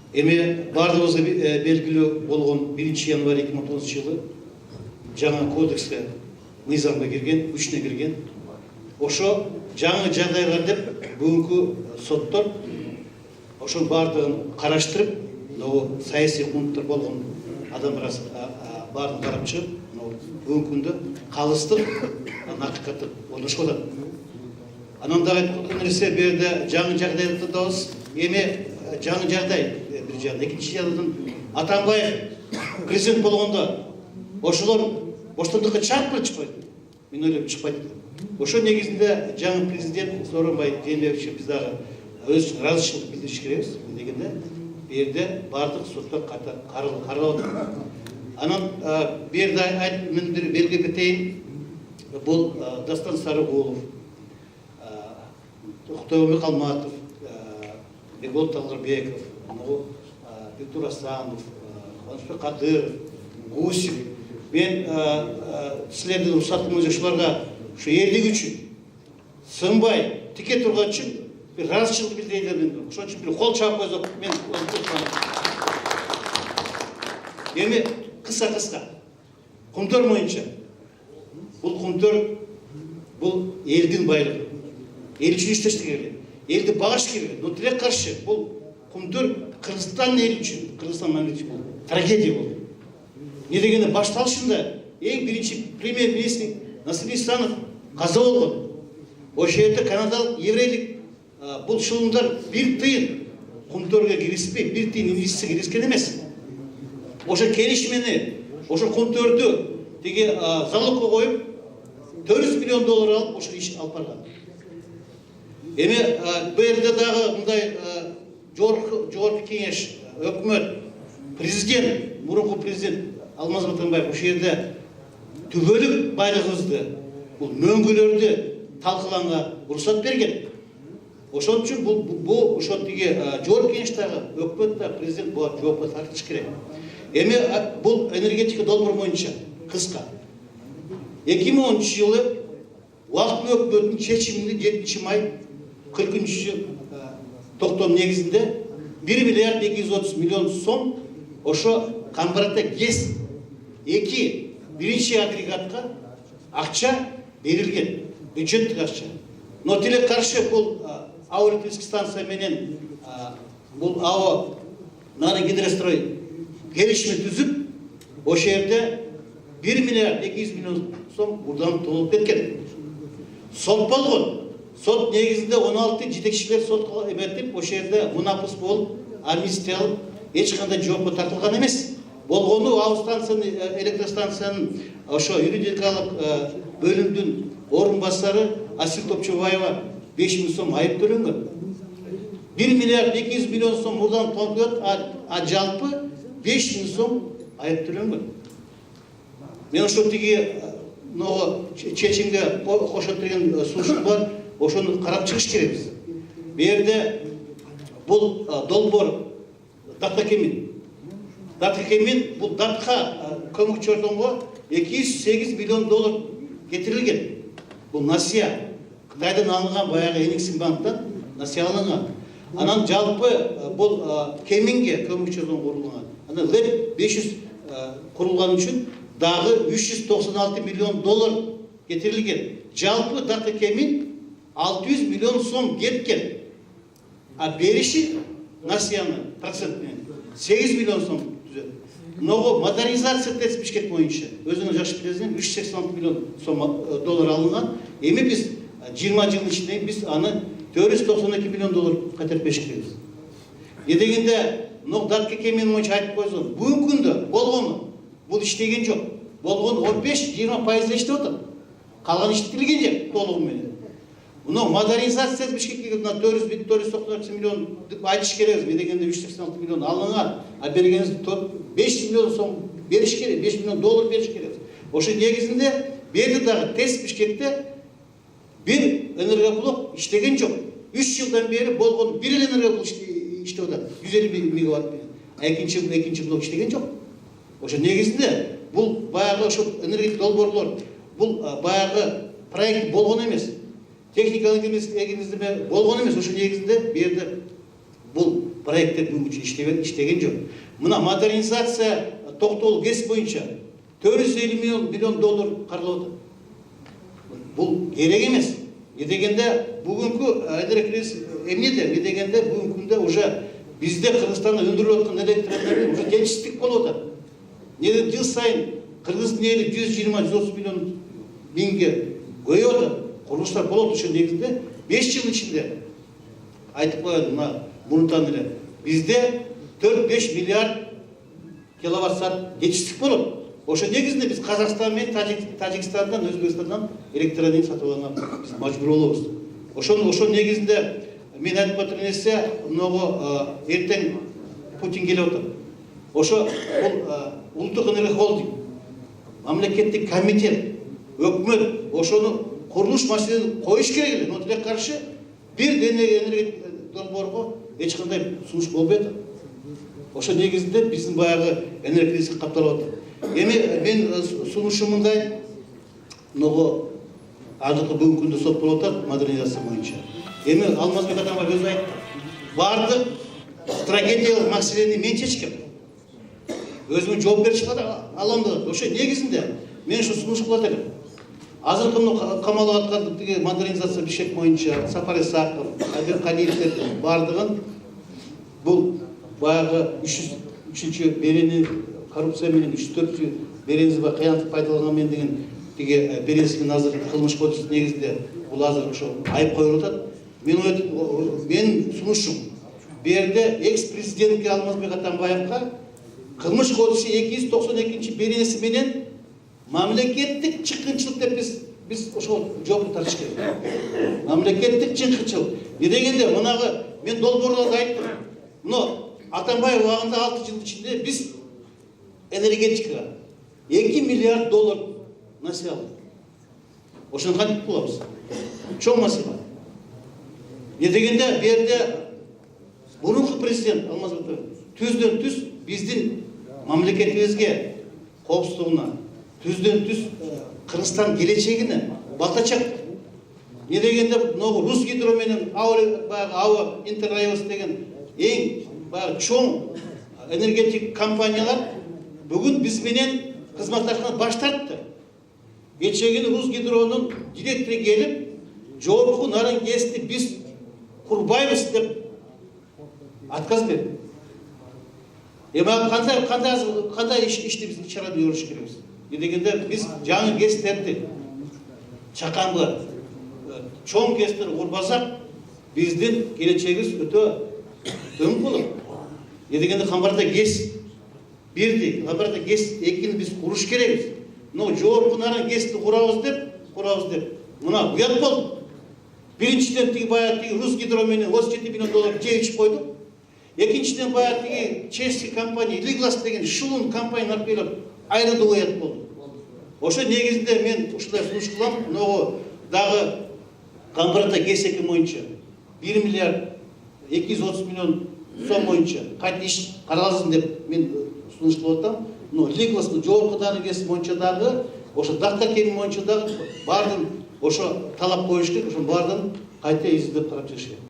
Эми бардығызға белгілі болған 1 январь 2010 жылы жаңа кодекске низамға кірген, күшіне кірген. Ошо жаңа жағдайлар деп бүгінгі соттар ошо бардығын қараштырып, саяси құнттар болған адамдарға барын қарап шығып, бүгінгі күнді қалыстыр, ақиқатты орнашып отыр. Анандағы айтқан нәрсе берді жаңа жағдайды дауыс, еме жаңа жағдай, бір жағдай, екінші жағдайдан Атамбаев президент болғанда ошолар бостандыққа шарпы шықпайды. Мен ойлап шықпайды. Ошо негізінде жаңа президент Сооронбай Жээнбекович bizдағы өз разышылық білдіріш кереміз дегенде берді бардық соттар қаралып отыр. Анан берді айт мен белгі кетейін. Бұл Дастан Сарыгулов, Тоқтоғамбек Алматов, Бекболот Талғырбеков, Бектур Асанов, Қуанышбек Қадыров, Гусев. Мен сіздердің рұқсатыңыз ошоларға şu елдік үшін сынбай тіке тұрған үшін бір разышылық білдірейдерден ошон үшін бір қол шапып қойдық. Мен эми қысқа құмтөр бойынша бұл құмтөр бұл елдің байлығы. Ел үшін іштешті керек. Елді бағаш керек. Но тірек қаршы бұл құмтөр Қырғызстан ел үшін, Қырғызстан мемлекеті бұл трагедия бұл. Не дегенде башталышында ең бірінші премьер-министр Насыр Исанов қаза болған. Ошол жерде канадалық, еврейлік бұл шылымдар бір тыйын құмтөрге кіріспей, бір тыйын инвестиция кіріскен емес. Ошо келишмени, ошо құмтөрдү деге залогко қойып, $400 миллион алып, ошо иш алып барган. Эми бул жерде дагы мындай жогорку кеңеш, өкмөт, президент, мурунку президент Алмаз Батанбаев ошол жерде түбөлүк байлыгыбызды, бул мөңгүлөрдү талкылаганга уруксат берген. Ошон үчүн бул ошо тиги жогорку кеңештеги өкмөт та президент бул жоопко тартыш керек. Эми бул энергетика долбоор боюнча кыска 2010 жылы убакыттуу өкмөттүн чечиминде 7 май 40 токтом негизинде 1 миллиард 230 миллион сом ошо Камбарата ГЭС 2 биринчи агрегатка акча берилген, бюджеттик акча. Но тилек каршы бул Ауэ-электрический станция менен бул АО Нары Гидрострой келишим түзүп, ошол жерде 1 миллиард 200 миллион сом бурдан толуп кеткен. Сот болгон. Сот негизинде 16 жетекчилер сотко эметип, ошол жерде мунапыс болуп, амнистиялып, эч кандай жоопко тартылган эмес. Болгону АО станциянын, электростанциянын ошо юридикалык бөлүмдүн орун басары Асил Топчубаева 5 миң сом айып төлөнгөн. 1 миллиард 200 миллион сом мурдан толуп, а жалпы 5 миң сом айып төлөнгөн. Мен ошо тиги чечимге кошот деген сунуш бар, ошону карап чыгыш керекпиз. Бу жерде бул долбоор Даттакемин. Даттакемин бул датка көмөкчүрдөнгө $208 миллион кетирилген. Бул насия. Кытайдан алынган баягы Энексимбанктан насия алынган. Анан жалпы бул кеминге көмөкчүрдөн курулган. Анан ЛЭП 500 курулган үчүн дагы $396 миллион кетирилген. Жалпы Даттакемин 600 миллион сом кеткен. А бериши насияны процентмен 8 миллион сом түзөт. Но модернизация тесп Бишкек боюнча өзүнүн жакшы билесиңер 386 миллион сом алынган. Эми биз 20 жыл ичинде биз аны $492 миллион кайтарып бериш керекпиз. Дегенде Даттакемин боюнча айтып койсоң, бүгүнкү күндө болгону бул иштеген жок. Болгон 15-20% иштеп атат. Калган иштетилген жок толугу менен. Мына модернизация Бишкекке 492 миллион деп айтыш керекпиз. Дегенде 386 миллион алынган, а бергениз 5 миллион сом бериш керек, $5 миллион бериш керек. Ошо негизинде берди дагы тест Бишкекте бир энергоблок иштеген жок. 3 жылдан бери болгон бир энергоблок иштеп атат. 150 мегаватт менен. А экинчи блок иштеген жок. Ошо негизинде бул баягы ошо энергетик долбоорлор бул баягы проект болгон эмес. Техникалык эмес, болгон эмес. Ошо негизинде бу жерде бул проекттер бүгүнчө иштеген жок. Мына модернизация Токтогул ГЭС боюнча $450 миллион каралып атат. Бул керек эмес. Дегенде бүгүнкү энергия эмнеде? Дегенде бүгүнкү күндө уже бизде Кыргызстанда өндүрүлүп аткан электроэнергия уже жетишсиздик болуп атат. Неде жыл сайын Кыргыздын эли 120-130 миллион миңге көйүп атат. Курулуштар болот ошол негизинде 5 жыл ичинде айтып коет мурунтан эле бизде 4-5 миллиард киловатт саат жетишсиздик болот. Ошо негизинде биз Казакстан менен Тажикстандан, Өзбекстандан электроэнергия сатып алганга биз мажбур болобуз. Ошол негизинде мен айтып отурган нерсе мынагу эртең Путин келип атат. Ошо бул улуттук энергия холдинг, мамлекеттик комитет, өкмөт ошону курулуш маселени коюш керек эле. Но тилек каршы бир энергия долбоорго эч кандай сунуш болбой атат. Ошо негизинде биздин баягы энергия кризиси капталып атат. Эми мен сунушум мындай, мынагу азыркы бүгүнкү күндө сот болуп атат модернизация боюнча. Эми Алмазбек Атамбаев өзү айтты. Бардык трагедиялык маселени мен чечкем. Өзүмө жоопкерчилик алам деп. Ошо негизинде мен ушу сунуш кылат элем. Азыркы камалып аткан тиги модернизация бишек боюнча Сапар Исаков, Айбек Калиевдер бардыгын бул баягы 3-чү берени коррупция менен 3-4 беренизби кыянтып пайдаланган мен деген тиги беренисин азыр кылмыш кодекс негизинде бул азыр ошо айып коюлуп атат. Мен сунушум бу жерде экс-президентке Алмазбек Атамбаевка кылмыш кодекси 292 беренеси менен мамлекеттик чыккынчылык деп биз ошол жоопун тартыш керек. Мамлекеттик чыккынчылык. Дегенде мынагы мен долбоорлорду айттым. Но Атамбаев убагында 6 жыл ичинде биз энергетикага $2 миллиард насыя алдык. Ошону кантип кылабыз? Чоң маселе. Дегенде бу жерде мурунку президент Алмазбек түздөн-түз биздин мамлекетибизге коопсуздугуна, түздөн-түз Кыргызстан келечегине балтачак. Дегенде могу Русгидро менен Ао Интеррайос деген эң чоң энергетик компаниялар бүгүн биз менен кызматташкандан баш тартты. Кечеги Русгидронун директору келип, жогорку Нарын ГЭСти биз курбайбыз деп отказ берди. Кандай ишти биз чараны көрүш керекпиз? Дегенде биз жаңы ГЭСтерди чаканга чоң ГЭСтерди курбасак, биздин келечегибиз өтө дөң болот. Дегенде Камбарда ГЭС бирди, Камбарда ГЭС экини биз куруш керекпиз. Но жогорку Нарын ГЭСти курабыз деп. Мына уят болду. Биринчиден тиги Русгидро менен $37 миллион жеп ичип койдук. Экинчиден тиги чешский компания Лиглас деген шулун компанияны алып келип айрылды уят болду. Ошо негизинде мен ушундай сунуш кылам. Могу дагы Камбарда ГЭС эки боюнча 1 миллиард 230 миллион сом боюнча кайта иш каралсын деп мен сунуш кылып атам. Но Лигластын жогорку ГЭС боюнча дагы ошо дактар кеми боюнча дагы бардын ошо талап коюш керек, ошо бардын кайта издеп карап чыгыш керек.